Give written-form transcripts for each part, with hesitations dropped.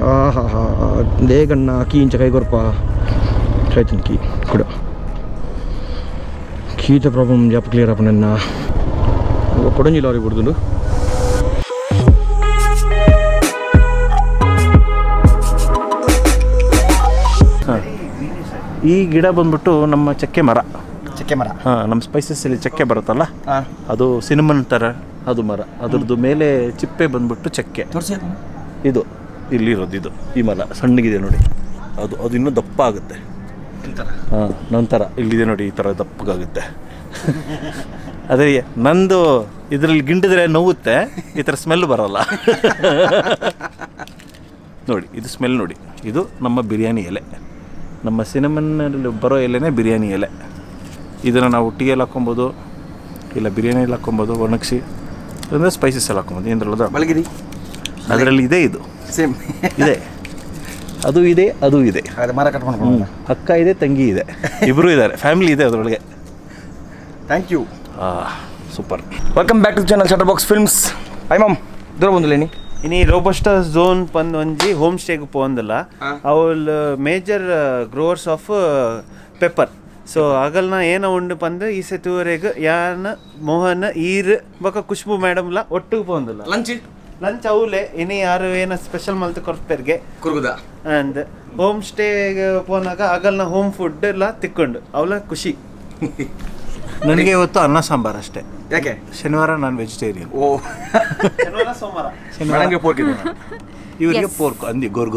ಹಾ ಹಾ ದೇಗಣ್ಣ ಕೀ ಇಂಚ ಕೈಗೊರ್ಪ ಆಯ್ತು ಕೀ ಕೂಡ ಕೀತ ಪ್ರಾಬ್ಲಮ್ ಜಾಪ ಕ್ಲಿಯರ್ ಅಪ್ಪ ನನ್ನ ಕೊಡಂಜಿಲ್ಲ ಅವ್ರಿಗೆ ಬಿಡ್ದು ಈ ಗಿಡ ಬಂದ್ಬಿಟ್ಟು ನಮ್ಮ ಚಕ್ಕೆ ಮರ ಹಾಂ ನಮ್ಮ ಸ್ಪೈಸಸ್ಸಲ್ಲಿ ಚಕ್ಕೆ ಬರುತ್ತಲ್ಲ ಅದು ಸಿನಿಮನ್ ಥರ ಅದು ಮರ ಅದ್ರದ್ದು ಮೇಲೆ ಚಿಪ್ಪೆ ಬಂದ್ಬಿಟ್ಟು ಚಕ್ಕೆ ಇದು ಇಲ್ಲಿರೋದು ಇದು ಈ ಮರ ಸಣ್ಣಗಿದೆ ನೋಡಿ ಅದು ಇನ್ನೂ ದಪ್ಪ ಆಗುತ್ತೆ ಹಾಂ ನಂತರ ಇಲ್ಲಿದೆ ನೋಡಿ ಈ ಥರ ದಪ್ಪಗಾಗುತ್ತೆ ಅದೇ ನಂದು ಇದರಲ್ಲಿ ಗಿಂಡಿದ್ರೆ ನೋವುತ್ತೆ ಈ ಥರ ಸ್ಮೆಲ್ ಬರೋಲ್ಲ ನೋಡಿ ಇದು ಸ್ಮೆಲ್ ನೋಡಿ ಇದು ನಮ್ಮ ಬಿರಿಯಾನಿ ಎಲೆ ನಮ್ಮ ಸಿನಿಮನ್ನಲ್ಲಿ ಬರೋ ಎಲೆನೇ ಬಿರಿಯಾನಿ ಎಲೆ ಇದನ್ನು ನಾವು ಟೀಯಲ್ಲಿ ಹಾಕ್ಕೊಬೋದು ಇಲ್ಲ ಬಿರಿಯಾನಿಯಲ್ಲಿ ಹಾಕ್ಕೊಬೋದು ಒಣಗಿಸಿ ಅಂದರೆ ಸ್ಪೈಸಸ್ ಎಲ್ಲ ಹಾಕ್ಕೊಬೋದು ಏನರಲ್ಲದ ಮಲಗಿರಿ ಅದರಲ್ಲಿ ಇದೆ ಇದು ಸೇಮ್ ಇದೆ ಅದು ಇದೆ ಅದು ಇದೆ ಮರ ಕಟ್ಕೊಂಡು ಅಕ್ಕ ಇದೆ ತಂಗಿ ಇದೆ ಇಬ್ಬರು ಇದ್ದಾರೆ ಫ್ಯಾಮಿಲಿ ಇದೆ ಅದರೊಳಗೆ thank you super welcome back to channel shutter box films ಐ ಮಾಮ್ ದೂರ ಬಂದಿಲ್ಲ ಇನಿ ರೋಬಸ್ಟಾ ಝೋನ್ ಪಂದ್ ಒಂಜಿ ಹೋಮ್ ಸ್ಟೇಗೆ ಪೋಂದಿಲ್ಲ ಅವಲ್ major growers of pepper so ಆಗಲ್ನ ಏನ ಉಂಡು ಪಂದ್ ಈ ಸತಿವರೆಗೆ ಯಾನ ಮೋಹನ್ ಈರ್ ಬೊಕ ಖುಷ್ಬು ಮೇಡಮ್ಲ ಒಟ್ಟಿಗೆ ಪೋಂದಿಲ್ಲ ಲಂಚ್ ಅವಲೆ ಇನಿ ಯಾರು ಏನ ಸ್ಪೆಷಲ್ ಮಲ್ತು ಕೊರ್ಪೆರ್ಗೆ ಕುರ್ಗುದ ಅಂಡ್ ಹೋಮ್ ಸ್ಟೇಗೆ ಪೋನಾಗ ಆಗಲ್ನ ಹೋಮ್ ಫುಡ್ ಎಲ್ಲ ತಿಕ್ಕೊಂಡು ಅವಳ ಖುಷಿ. ನನಗೆ ಇವತ್ತು ಅನ್ನ ಸಾಂಬಾರು ಅಷ್ಟೇ. ಯಾಕೆ? ಶನಿವಾರ ನಾನು ವೆಜಿಟೇರಿಯನ್. ಓ ಶನಿವಾರ ಸೋಮವಾರ ನನಗೆ ಪೋರ್ಕ್ ಇದೆ. ಇವರಿಗೆ ಪೋರ್ಕ್ ಅಂದಿ ಗೋರ್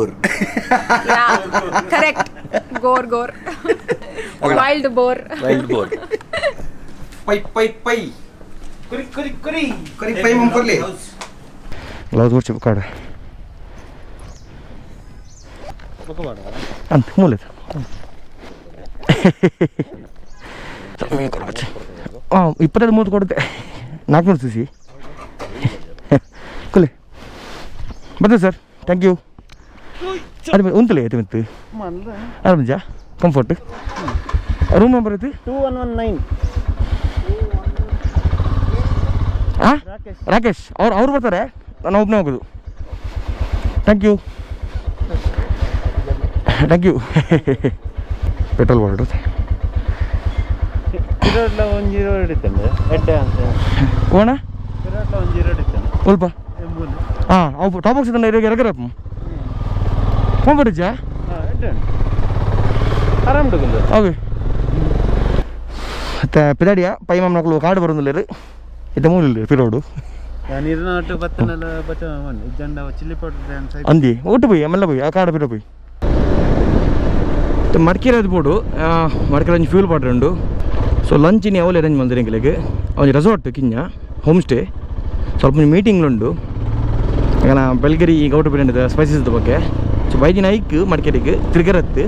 ಕರೆಕ್ಟ್ ಗೋರ್ ವೈಲ್ಡ್ ಬೋರ್ ಪೈ ಕುರಿ ಕುರಿ ಕುರಿ ಕುರಿ ಪೈ ಮಮ್ ಕೊರ್ಲಿ ಲೌದ್ ಹೊರ್ಚಿ ಕಾಡ ಅಂತ ಮೂಲೆ ಹಾಂ 25-30 ಕೊಡುತ್ತೆ 400 cc ಕೊಲೆ ಬರ್ತದೆ ಸರ್ ಥ್ಯಾಂಕ್ ಯು. ಅದು ಉಂಟಲ್ಲ ಐತೆ ಮತ್ತು ಆರಾಮಜ ಕಂಫರ್ಟ್ ರೂಮ್ ನಂಬರ್ ಐತಿ 2119. ಹಾಂ ರಾಕೇಶ್ ಅವ್ರು ಬರ್ತಾರೆ, ನಾನು ಒಬ್ಬನೇ ಹೋಗೋದು. ಥ್ಯಾಂಕ್ ಯು ಪೆಟ್ರೋಲ್ ಬಾರ್ಡ್ರು ಒಂಜೀರೋ ಹಿಡಿತಾನೆ ಎಡ್ಡೆ ಅಂತ ಓಣ ಒಂಜೀರೋ ಹಿಡಿತಾನೆ ಸ್ವಲ್ಪ ಹಾಂ ಅವು ಟಾಪ್ ಬಾಕ್ಸ್ ಇದ್ದಾನೆ ಎರಗರಪ್ಪ ಫೋನ್ ಬರುತ್ತಾ ಆರಾಮ್ ಹುಡುಗಂದು ಓಕೆ ಮತ್ತೆ ಪಿದಾಡಿಯ ಪೈ ಮಕ್ಕಳು ಕಾಡು ಬರೋದಿಲ್ಲ ಇದು ಮೂಲಿಲ್ಲ ಪಿರೋಡು ನೀರಿನೊಟ್ಟು ಬತ್ತನೆಲ್ಲ ಬತ್ತ ಇದ್ದಂಡ ಚಿಲ್ಲಿ ಪೌಡರ್ ಅಂದಿ ಒಟ್ಟು പോയി ಆಮೇಲೆ പോയി ಆ ಕಾಡು ಪಿರೋ പോയി ಮಡಿಕೇರಿ ಅದು ಬೋಡು ಮಡಿಕೇರಿ ಒಂಜಿ ಫ್ಯೂಲ್ ಪಾಡ್ರೆ ಉಂಡು. ಸೊ ಲಂಚ್ ಇನಿ ಅವಳು ಅರೇಂಜ್ ಮಾಡಿದ್ರೆ ಎಂಕ್ಲೆಗ್ ಒಂಜಿ ರೆಸಾರ್ಟ್ ಕಿಂಜ ಹೋಮ್ ಸ್ಟೇ ಸ್ವಲ್ಪ ಮೀಟಿಂಗ್ಲುಂಡು. ಈಗ ನಾ ಬೆಳಗೆರಿ ಗೌಟ ಬಿರಿಯಾನಿ ಸ್ಪೈಸಸ್ ಬಗ್ಗೆ ಸೊ ಬೈದಿನ ಐಕ್ ಮಡಿಕೇರಿಗೆ ತಿರ್ಗರತ್ತು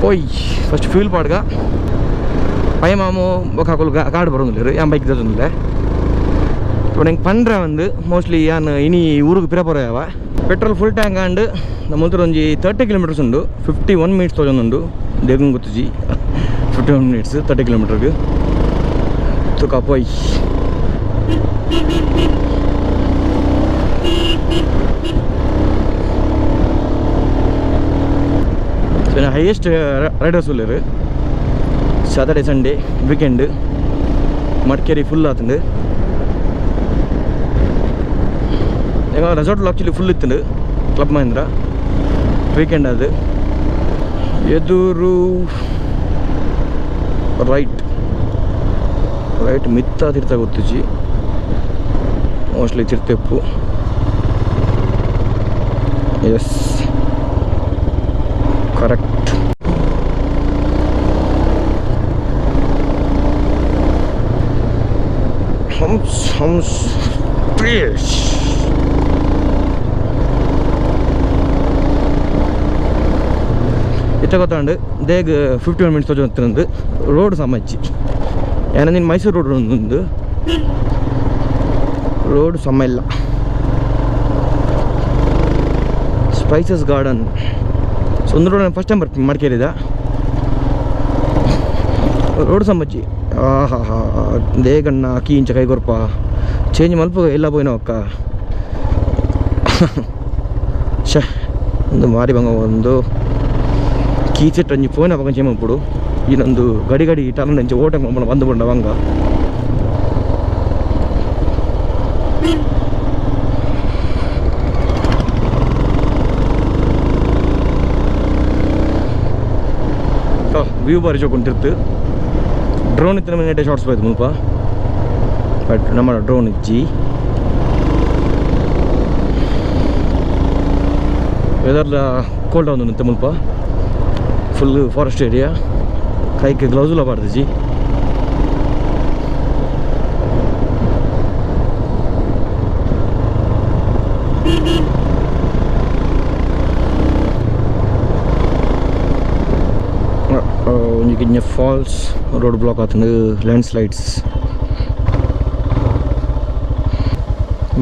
ಪೋಯ್ ಫಸ್ಟ್ ಫ್ಯೂಲ್ ಪಾಡ್ಗ ಪೈ ಮಾಮು ಬೊಕ್ಕ ಹಾಕೊಲ್ ಕಾಡು ಬರೋದಿಲ್ಲ ಯಾನ್ ಬೈಕ್ ತೋದಿಲ್ಲ. இப்போ எனக்கு பண்ணுற வந்து மோஸ்ட்லி ஏன் இனி ஊருக்கு பிற போகிறவ பெட்ரோல் ಫುಲ್ ಟ್ಯಾಂಕ್ ಆಂಡ್ ನಮ್ಮ ಹತ್ರ ಒಂಜಿ 30 ಕಿಲೋಮೀಟರ್ಸ್ ಉಂಡು. 51 ಮಿನಿಟ್ಸ್ ತೊಗೊಂಡುಂಡು ದೇಗಂಗೆ ಗೊತ್ತುಜಿ 51 ಮಿನಿಟ್ಸ್ 30 ಕಿಲೋಮೀಟರ್ಗೆ ತುಕ ಪೋಯ್ ಹೈಯೆಸ್ಟ್ ರೈಡರ್ಸ್ ಉಳ್ಳರು Saturday Sunday weekend Madikeri full ಆತಂಡು. ಈಗ ರೆಸಾರ್ಟ್ ಆಕ್ಚುಲಿ ಫುಲ್ ಇತ್ತು ಕ್ಲಬ್ ಮಹೇಂದ್ರ ವೀಕೆಂಡ್ ಅದು ಎದುರು ರೈಟ್ ಮಿತ್ತ ತಿರ್ತಾ ಗೊತ್ತುಜಿ ಮೋಸ್ಟ್ಲಿ ತಿರ್ತೆಪ್ಪು ಎಸ್ ಕರೆಕ್ಟ್. ಹಮ್ಸ್ ಪ್ಲೇಸ್ ಇತ್ತ ಗೊತ್ತಾಂಡು ದೇಗ್ 51 ಮಿನಿಟ್ಸ್ ತೊಗೊಂಡು ರೋಡ್ ಸಮಜ್ಜಿ ಏನ ನೀನು ಮೈಸೂರು ರೋಡ್ ಒಂದು ರೋಡ್ ಸಮ ಇಲ್ಲ. ಸ್ಪೈಸಸ್ ಗಾರ್ಡನ್ ಸೊ ಒಂದು ರೋಡ್ ಫಸ್ಟ್ ಟೈಮ್ ಬರ್ತೀನಿ ಮಡಿಕೇರಿದ ರೋಡ್ ಸಮಜ್ಜಿ ಹಾ ದೇಗಣ್ಣ ಅಕ್ಕಿ ಇಂಚ ಕೈಗೊರ್ಪ ಚೇಂಜ್ ಮಲ್ಪ ಎಲ್ಲ ಪೋಯ್ನೋ ಅಕ್ಕ ಶೇ ಒಂದು ಮಾರಿ ಬಂಗ ಒಂದು ಕೀಚೆಟ್ ಒಂಜಿ ಫೋನ್ ಅವಾಗ ಚೇಮಪ್ಪುಡು ಇನ್ನೊಂದು ಗಡಿ ಗಡಿ ಟರ್ನ್ ಅಂಚೆ ಓಟ ಬಂದು ಬಂಡ ಬಂಗ ವ್ಯೂ ಬಾರಿ ಚೋಕೊಂತಿರ್ತು ಡ್ರೋನ್ ಇತ್ತಿನ ಮೇಲೆ ಶಾರ್ಟ್ಸ್ ಹೋಯ್ತು ಮುಲ್ಪ ಬಟ್ ನಮ್ಮ ಡ್ರೋನ್ ಇಜ್ಜಿ ವೆದರ್ ಕೋಲ್ಡ್ ಆಗುದು ನಿಂತ ಮುಲ್ಪ ಫುಲ್ ಫಾರೆಸ್ಟ್ ಏರಿಯಾ ಕೈಗೆ ಗ್ಲೌಸ್ ಎಲ್ಲ ಬಾರ್ದು ಒಂಜಿಗೆ ಫಾಲ್ಸ್ ರೋಡ್ ಬ್ಲಾಕ್ ಆತಂದು ಲ್ಯಾಂಡ್ ಸ್ಲೈಡ್ಸ್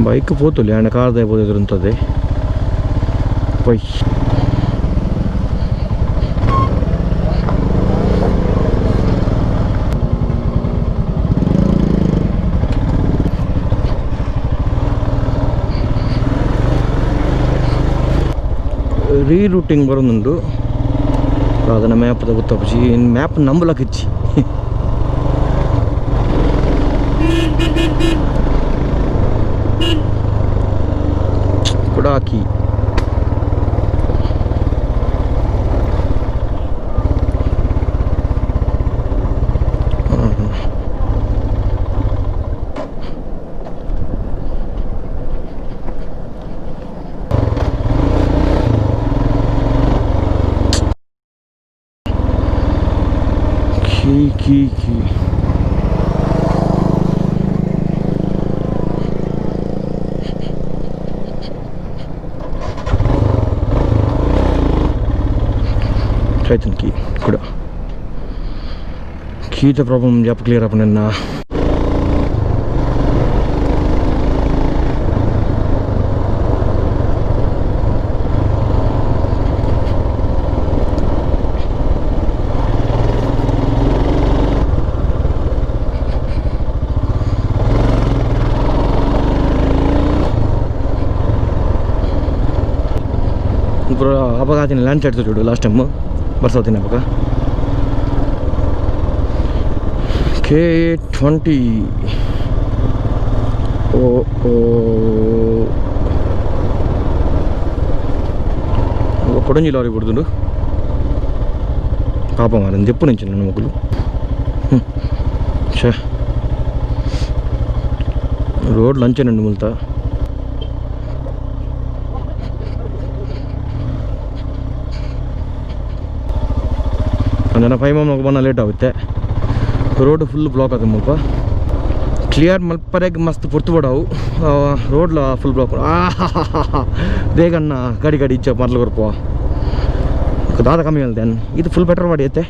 ಬೈಕ್ ಪೋತುಲ್ಲಿ ಆಂಡ ಕಾರ್ದ ಪೋದಿರುಂತದೆ ಪೈ ರೀರೂಟಿಂಗ್ ಬರೋದುಂಟು ಅದನ್ನು ಮ್ಯಾಪ್ದ ಗೊತ್ತಾಪಿ ಮ್ಯಾಪ್ ನಂಬಲಕ್ಕಿಚ್ಚಿ ಕುಡಾಕಿ ಕೀ ಆಯ್ತು ಕೀ ಕೂಡ ಕೀದ ಪ್ರಾಬ್ಲಮ್ ಜಾಪ ಕ್ಲಿಯರ್ ಅಪ್ಪ ನನ್ನ ఇప్పుడు అపఘాతం ల్యాండ్ సైడ్తో చూడు లాస్ట్ టైమ్ బర్స్ అవుతుంది అప్పక K20 కొడంజి లారీ కొడుతుండు పాపం మారింది ఎప్పుడు నుంచి నన్ను మొక్కులు చే రోడ్ లంచేనండి ముల్తా ನನ್ನ 5 ಮಗ ಬಂದ ಲೇಟ್ ಆಗುತ್ತೆ ರೋಡ್ ಫುಲ್ ಬ್ಲಾಕ್ ಆಗುತ್ತೆ ಮುಲ್ಪ ಕ್ಲಿಯರ್ ಮಲ್ಪರೆಗೆ ಮಸ್ತ್ ಪುರ್ತು ಬಡವು ರೋಡ್ಲ ಫುಲ್ ಬ್ಲಾಕ್ ಬೇಗನ್ನ ಗಾಡಿ ಗಾಡಿ ಇಚ್ಛೆ ಮೊದಲು ಬರ್ಪೋ ದಾದ ಕಮ್ಮಿ ಹೇಳ್ದೆ ಇದು ಫುಲ್ ಪೆಟ್ರೋಲ್ ಮಾಡಿ ಐತೆ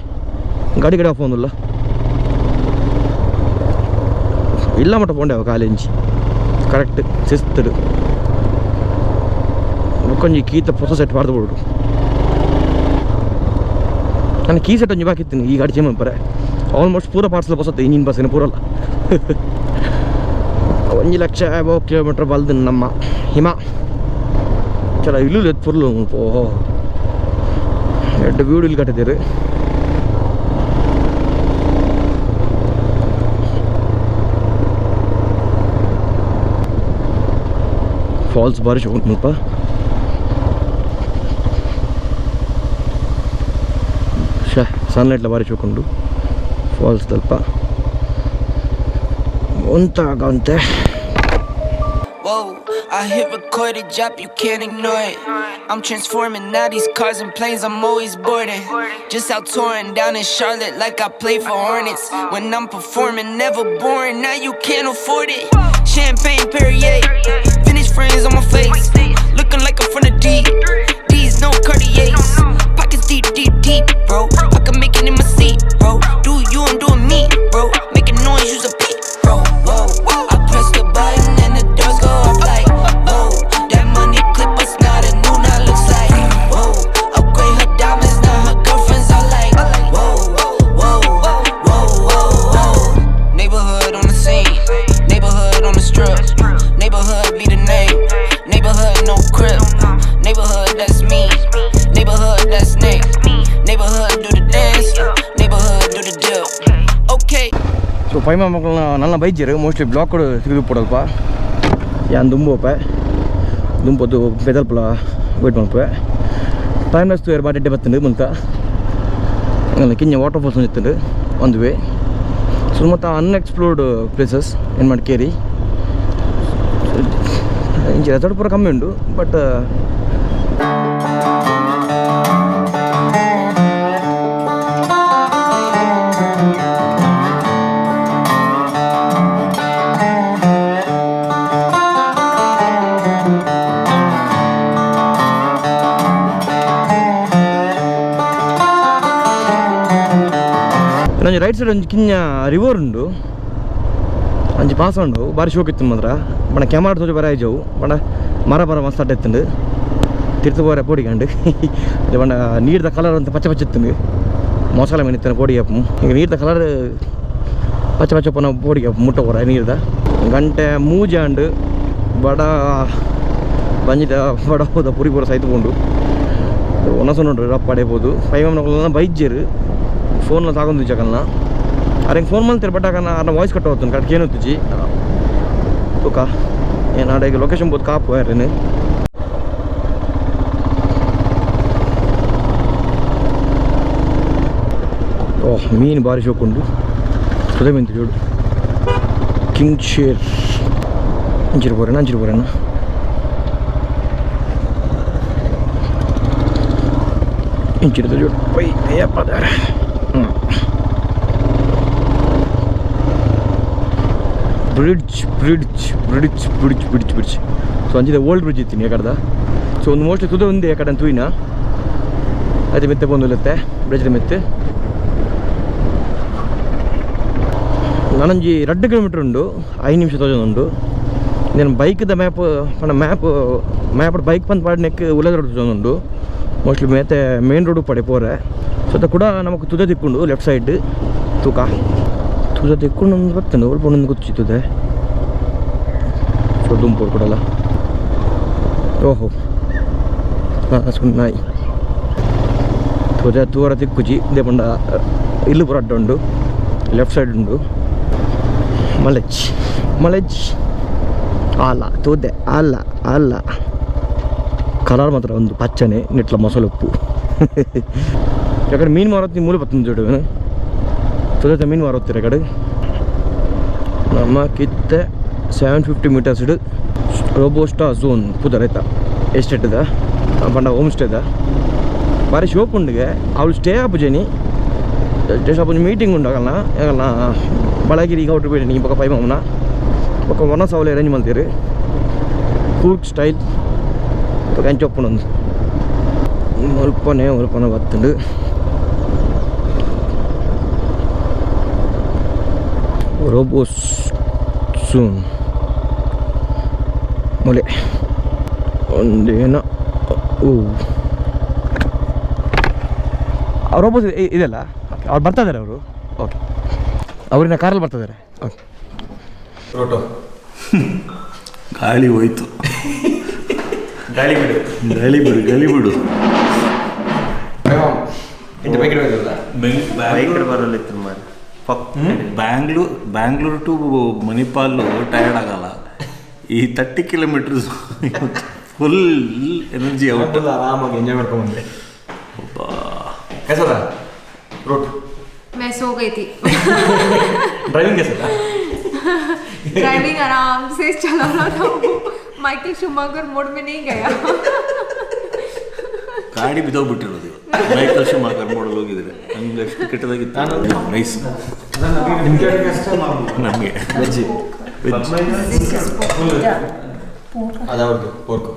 ಗಾಡಿ ಗಾಡಿ ಆಫ್ ಒಂದಿಲ್ಲ ಇಲ್ಲ ಮಟ್ಟ ಪೋಂಡೆ ಕಾಲೇಜಿ ಕರೆಕ್ಟ್ ಶಿಸ್ತುಡು ಕೊಂಚ ಕೀತ ಹೊಸ ಸೆಟ್ ಮಾಡ್ದು ಬಿಡು ನಾನು ಕೀ ಸೆಟ್ ಒಂಜಿ ಬಾಕಿತ್ತೀನಿ ಈ ಗಾಡಿ ಚೇಮ ಬರ ಆಲ್ಮೋಸ್ಟ್ ಪೂರ ಪಾರ್ಸಲ್ ಬಸತ್ತೆ ಇನ್ನಿನ ಬಸ್ಸಿನ ಪೂರಲ್ಲ 1 ಲಕ್ಷ 50 ಕಿಲೋಮೀಟ್ರ್ ಬಲ್ದು ನಮ್ಮ ಹಿಮ ಚಲ ಇಲ್ಲೂ ಎತ್ತು ಪುರ್ಲು ಓಹೋ ಎರಡು ವೀಡು ಇಲ್ಲಿ ಕಟ್ಟಿದ್ದೀರಿ ಫಾಲ್ಸ್ ಬಾರಿ ಶೋಕುಂಟು ಮುಲ್ಪ ಸನ್ಲೈಟ್ಲ ಬಾರಿ ಚೋಕೊಂಡು ಫಾಲ್ಸ್ ಸ್ವಲ್ಪ ಒಂತಾಗಂತೆ I hit record a drop, you can't ignore it. I'm transforming now these cars and planes, I'm always boarding. Just out touring down in Charlotte like I play for Hornets. When I'm performing, never boring, now you can't afford it. Champagne Perrier, Finnish friends on my face, looking like I'm from the deep. These no Cartiers, pockets deep, deep, deep, bro. I can make it in my seat, bro. Do you, I'm doing me, bro. Making noise, use a peep, bro. Whoa, whoa. I press the button and the doors go off like, whoa. That money clip us now, the new now looks like, whoa. Upgrade her diamonds, now her girlfriends are like, whoa, whoa, whoa, whoa, whoa. Neighborhood on the scene, neighborhood on the strip, neighborhood be the name, neighborhood no crib. ಪೈಮ ಮಕ್ಕಳನ್ನ ನನ್ನ ಬೈಜರು mostly block ಕೂಡ ತಿರುಗಿ ಪಡಲ್ಪ ಯಾನ್ ದುಂಬೋಪೆ ದುಂಪದ್ದು ಪೆದಲ್ಪಲ wait ಮಾಡ್ಪೆ time less ಬೇರೆ ಬಾಟೆ ಬರ್ತಂಡು ಮುಂತ ಕಿಂಜ water falls ಇತ್ತಂಡು ಒಂದು way ಸುಮತ್ತ unexplored places ಏನು Madikeri ಇಂಚೆ resort ಪೂರ ಕಮ್ಮಿ ಉಂಡು ಬಟ್ ರೈಟ್ ಸೈಡ್ ಒಂದು ಕಿಂಜ ರಿವರ್ ಉಂಡು ಅಂಚಿ ಪಾಸ್ ಉಂಡು ಬಾರಿ ಶೋಕ್ ಇತ್ತು ಮಾತ್ರ ಬಣ್ಣ ಕ್ಯಾಮರಾ ತೋಜು ಬರ ಆಯ್ಜವು ಬಣ್ಣ ಮರ ಮಸ್ತ್ ಅಡ್ಡ ಎತ್ತಂಡು ತಿರ್ತು ಬೋರೆ ಪೋಡಿಕಂಡು ಅದು ಬಣ್ಣ ನೀರ್ದ ಕಲರ್ ಅಂತ ಪಚ್ಚ ಪಚ್ಚ ಎತ್ತಂಡು ಮಸಾಲೆ ಮೆನಿತ್ತಾನೆ ಪೋಡಿಗಪ್ಪು ಈಗ ನೀರ್ದ ಕಲರ್ ಪಚ್ಚ ಪಚ್ಚಪ್ಪನ ಪೋಡಿಗಪ್ಪು ಮುಟ್ಟ ಹೋರ ನೀರ್ದ ಗಂಟೆ ಮೂಜಾಂಡು ಬಡ ಬಂಜಿದ ಬಡ ಹೋದ ಪುರಿ ಪೂರ ಸೈತ್ಕೊಂಡು ಒನಸ ನೋಡ್ರಿ ರಪ್ಪ ಅಡೇಬೋದು ಪೈಮನ ಬೈಜ್ಜರು ಫೋನ್లో తాగుంది జగన్న అరే ఫోన్ మళ్ళీ తిరపట్టాకన్నా అన్న వాయిస్ కట్ అవుతుంది కట్కి ఏను వచ్చి ఒక నేను ఆడ లొకేషన్ పోతే కాపు నేను ఓహ్ మీన్ భారీ షోకుండు ఉదయం చూడు కింగ్ షేర్ అంచిరిపోరేనా ఇంచిరితో చూడు పోయి అయ్యప్ప దారా ಬ್ರಿಡ್ಜ್ ಸೊ ಅಂಚಿದ ಓಲ್ಡ್ ಬ್ರಿಡ್ಜ್ ಇತ್ತೀನಿ ಯಾಕಡ್ದ ಸೊ ಒಂದು ಮೋಸ್ಟ್ಲಿ ತುದೆ ఉంది ಯಾಕಡೆ ತೂಯಿನ అయితే ಮೆತ್ತೆ ಬಂದುಲತ್ತೆ ಬ್ರಿಡ್ಜ್ ಮೆತ್ತೆ ನಾನೊಂಜಿ 2 ಕಿಲೋಮೀಟರ್ ಉಂಡು 5 ನಿಮಿಷ ತೋಜೊಂದುಂಡು నేను బైక్ದ ಮ್ಯಾಪ್ ಬೈಕ್ ಪಂದ್ ಪಾಡ್ನೆಕ್ ಉಲ್ಲದ ರೋಡ್ ತೋಜೊಂದುಂಡು ಮೋಸ್ಟ್ಲಿ ಮೇತೆ ಮೇನ್ ರೋಡು ಪಡೆ ಪೋರೆ ಸೊ ಅದ ಕೂಡ ನಮಕ್ ತುದೆ ತಿಕ್ಕೊಂಡು ಲೆಫ್ಟ್ ಸೈಡ್ ತೂಕ ತುದೆ ತಿಕ್ಕೊಂಡು ಒಂದು ಬರ್ತೇನೆ ಒಳ್ಪೊಂದು ಗೊತ್ತಿತ್ತದೆ ಸೊ ದುಂಪೂರು ಕೊಡಲ್ಲ ಓಹೋ ಹಾಂ ಸುನ್ನಾಯಿ ತುದೆ ತೂರ ತಿಕ್ಕುಜಿ ಇದೇ ಪಂಡ ಇಲ್ಲು ಪುರ ಅಡ್ಡ ಉಂಡು ಲೆಫ್ಟ್ ಸೈಡ್ ಉಂಡು ಮಲೆಜ್ ಅಲ್ಲ ತುದೆ ಅಲ್ಲ ಕಲರ್ ಮಾತ್ರ ಒಂದು ಪಚ್ಚನೆ ನೆಟ್ಲ ಮಸಾಲೆ ಉಪ್ಪು ಯಾಕಡೆ ಮೀನು ಮಾರೋದು ಮೂಲೆ ಬರ್ತಂದು ಜೋಡು ತುದೆ ಮೀನು ಮಾರೋತ್ತೀರ ಕಡೆ ನಮ್ಮ ಕಿತ್ತೆ 750 ಮೀಟರ್ಸ್ ಇಡು ರೋಬೋಸ್ಟಾ ಝೋನ್ ಪುದರ್ ಆಯ್ತಾ ಎಸ್ಟೇಟ್ದ ಪಂಡ ಹೋಮ್ ಸ್ಟೇದ ಬಾರಿ ಶೋಪ್ ಉಂಡಿಗೆ ಅವಳು ಸ್ಟೇ ಆಪುಜೇನಿ ಜಸ್ಟ್ ಆಪುಜಿ ಮೀಟಿಂಗ್ ಉಂಡಾಗಲ್ಲ ಯಾಕಲ್ಲ ಬಳಗಿರಿ ಈಗ ಔಟ್ರು ಬೇಡಿ ನೀವು ಪಕ್ಕ ಪೈ ಮಾಮನ ಪಕ್ಕ ಒಣ ಸಾವಲೆ ಅರೇಂಜ್ ಮಾಡ್ತೀರಿ ಕೂರ್ಗ್ ಸ್ಟೈಲ್ ಕಂಚಿ ಒಪ್ಪನೊಂದು ಮುಲ್ಪನೆ ಬರ್ತುಂಡು ರೋಬೋಸ್ ಸೂನ್ ಮೊಲೆ ಒಂದೇನೋ ರೋಬೋಸ್ ಇದೆಲ್ಲ ಅವ್ರು ಬರ್ತಾ ಇದ್ದಾರೆ ಅವರು ಓಕೆ ಅವ್ರಿನ ಕಾರಲ್ಲಿ ಬರ್ತಾ ಇದ್ದಾರೆ ಓಕೆ ಫೋಟೋ ಗಾಳಿ ಹೋಯ್ತು ಗಾಳಿ ಬಿಡು ಬ್ಯಾಂಗ್ಳೂರು ಟು ಮಣಿಪಾಲು ಟಯರ್ಡ್ ಆಗಲ್ಲ ಈ 30 ಕಿಲೋಮೀಟರ್ಸ್ ಫುಲ್ ಎನರ್ಜಿ ಔಟ್ ಆರಾಮಾಗಿ ಎಂಜಾಯ್ ಮಾಡ್ಕೊಂಡು ಬಂದೆ कैसा था रूट मैं सो गई थी ड्राइविंग कैसा था ड्राइविंग आराम से चला रहा था माइकल शूमाकर मोड में नहीं गया ಗಾಡಿ ಬಿದ್ದೋಗ್ಬಿಟ್ಟಿರೋದು ಮೈಕಲ್ ಶೂಮಾಕರ್ ಮೋಡಲ್ ಹೋಗಿದ್ರೆ ಹಂಗೆ ಎಷ್ಟು ಕೆಟ್ಟದಾಗಿತ್ತು ನೈಸ್ ನಮಗೆ ವೆಜ್ ಅದವ್ರದ್ದು ಪೋರ್ಕು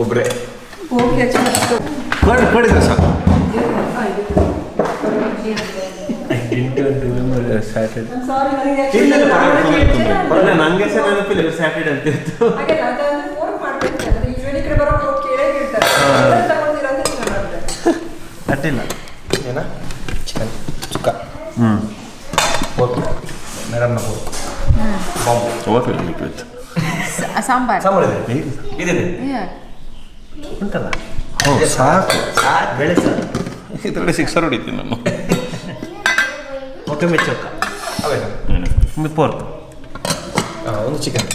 ಒಬ್ಬರೇ ಕೊಡಿದ್ರೆ ಸಾಕು ನಂಗೆ ಸಹ ನೆನಪಿಲ್ಲ ಸ್ಯಾಟರ್ಡೆ ಅಂತ ಇತ್ತು ಅಡ್ಡಿಲ್ಲ ಏನ ಚಿಕನ್ ಚುಕ್ಕ ಓಕೆ ಮೇಡಮ್ನ ಸಾಂಬಾರ್ ಇದೆ ಉಂಟಲ್ಲ ಸಾಕು ಬೆಳೆ ಸಾಕು ಇದರಲ್ಲಿ 6 ಹೊಡಿತೀನಿ ನಾನು ಓಕೆ ಮೆಚ್ಚೋಕ ಅವೆ ಪೋರ್ಕ್ ಒಂದು ಚಿಕನ್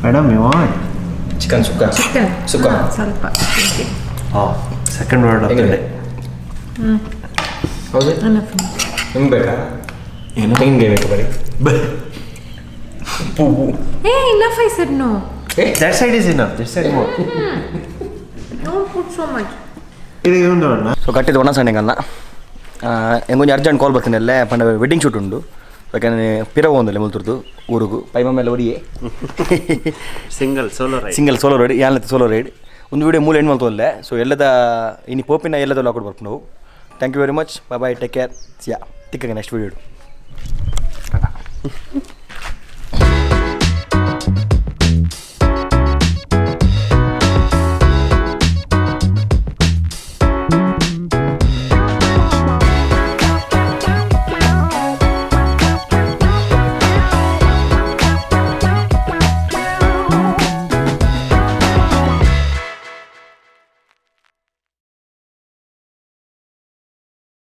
ಮೇಡಮ್ ಚಿಕನ್ ಸುಕ್ಕ ಚಿಕನ್ ಸುಕ್ಕ ಸ್ವಲ್ಪ ಸೆಕೆಂಡ್ ವರ್ಡ್ ಹೆಂಗಿದೆ ಹೌದು ನಿಮ್ಗೆ ಬೇಕಾ ಏನು ಹೆಂಗೆ ಬೇಕು ಬರೀ enough I said no. That side is enough. This side more. Don't put so much. ಇದು ಏನು ಸೊ ಕಟ್ಟಿದ್ದು ಒಣ ಸಣ್ಣಗಲ್ಲ ಹೆಂಗೊಂದು ಅರ್ಜೆಂಟ್ ಕಾಲ್ ಬರ್ತೀನಿ ಅಲ್ಲೇ ಪಂಡ ವೆಡ್ಡಿಂಗ್ ಶೂಟ್ ಉಂಡು ಯಾಕಂದರೆ ಪಿರವ ಒಂದಲ್ಲೇ ಮುಲ್ತುರ್ದು ಊರುಗು ಪೈಮ ಮೇಲೆ ಒಡಿಯೇ ಸಿಂಗಲ್ ಸೋಲೋ ರೈಡ್ ಯಾನ್ಲತ್ತ ಸೋಲೋ ರೈಡ್ ಒಂದು ವೀಡಿಯೋ ಮೂಲ ಹೆಣ್ಣು ಮಲ್ತೋಲ್ಲೇ ಸೊ ಎಲ್ಲದ ಇನ್ನು ಪೋಪಿನ ಎಲ್ಲದಲ್ಲ ಹಾಕೊಂಡು ಬರ್ಬೇಕು ನಾವು thank you very much bye take care see ya ತಿಕ್ಕ ನೆಕ್ಸ್ಟ್ ವೀಡಿಯೋ